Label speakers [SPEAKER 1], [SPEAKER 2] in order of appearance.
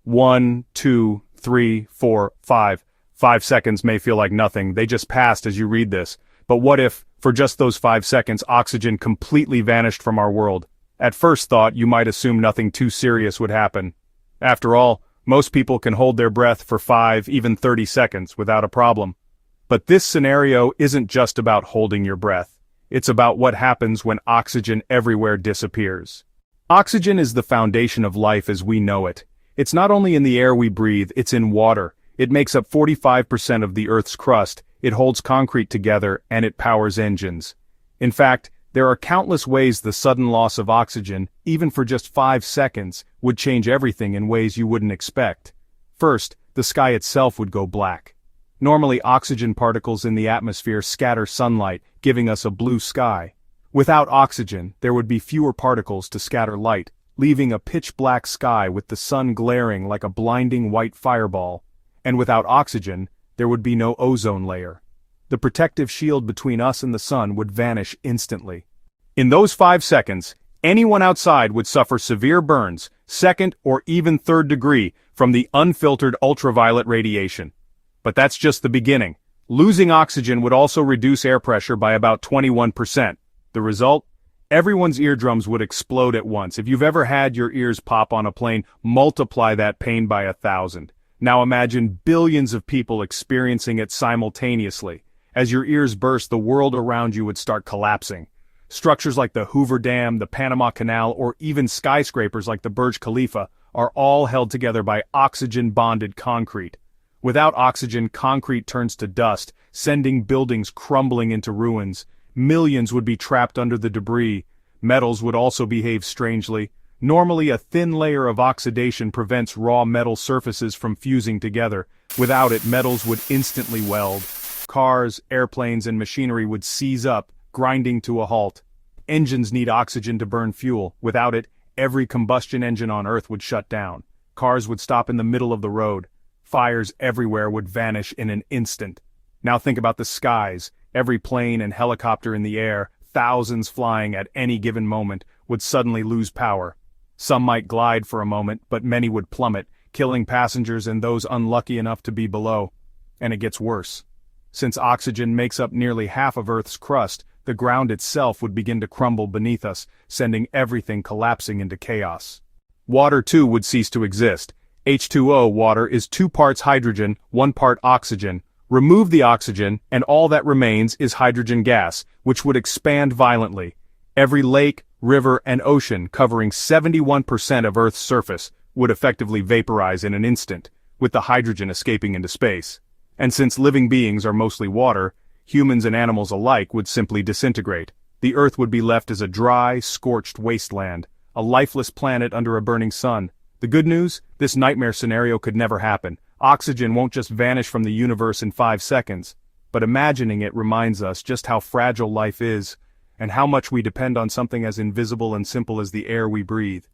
[SPEAKER 1] 1, 2, 3, 4, 5. 5 seconds may feel like nothing, they just passed as you read this. But what if, for just those 5 seconds, oxygen completely vanished from our world? At first thought, you might assume nothing too serious would happen. After all, most people can hold their breath for 5, even 30 seconds without a problem. But this scenario isn't just about holding your breath. It's about what happens when oxygen everywhere disappears. Oxygen is the foundation of life as we know it. It's not only in the air we breathe, it's in water. It makes up 45% of the Earth's crust, it holds concrete together, and it powers engines. In fact, there are countless ways the sudden loss of oxygen, even for just 5 seconds, would change everything in ways you wouldn't expect. First, the sky itself would go black. Normally, oxygen particles in the atmosphere scatter sunlight, giving us a blue sky. Without oxygen, there would be fewer particles to scatter light, leaving a pitch-black sky with the sun glaring like a blinding white fireball. And without oxygen, there would be no ozone layer. The protective shield between us and the sun would vanish instantly. In those 5 seconds, anyone outside would suffer severe burns, second or even third degree, from the unfiltered ultraviolet radiation. But that's just the beginning. Losing oxygen would also reduce air pressure by about 21%. The result? Everyone's eardrums would explode at once. If you've ever had your ears pop on a plane, multiply that pain by 1,000. Now imagine billions of people experiencing it simultaneously. As your ears burst, the world around you would start collapsing. Structures like the Hoover Dam, the Panama Canal, or even skyscrapers like the Burj Khalifa are all held together by oxygen-bonded concrete. Without oxygen, concrete turns to dust, sending buildings crumbling into ruins. Millions would be trapped under the debris. Metals would also behave strangely. Normally, a thin layer of oxidation prevents raw metal surfaces from fusing together. Without it, metals would instantly weld. Cars, airplanes, and machinery would seize up, grinding to a halt. Engines need oxygen to burn fuel. Without it, every combustion engine on Earth would shut down. Cars would stop in the middle of the road. Fires everywhere would vanish in an instant. Now think about the skies. Every plane and helicopter in the air, thousands flying at any given moment, would suddenly lose power. Some might glide for a moment, but many would plummet, killing passengers and those unlucky enough to be below. And it gets worse. Since oxygen makes up nearly half of Earth's crust, the ground itself would begin to crumble beneath us, sending everything collapsing into chaos. Water too would cease to exist. H2O water is 2 parts hydrogen, 1 part oxygen. Remove the oxygen, and all that remains is hydrogen gas, which would expand violently. Every lake, river, and ocean covering 71% of Earth's surface would effectively vaporize in an instant, with the hydrogen escaping into space. And since living beings are mostly water, humans and animals alike would simply disintegrate. The Earth would be left as a dry, scorched wasteland, a lifeless planet under a burning sun. The good news? This nightmare scenario could never happen. Oxygen won't just vanish from the universe in 5 seconds. But imagining it reminds us just how fragile life is, and how much we depend on something as invisible and simple as the air we breathe.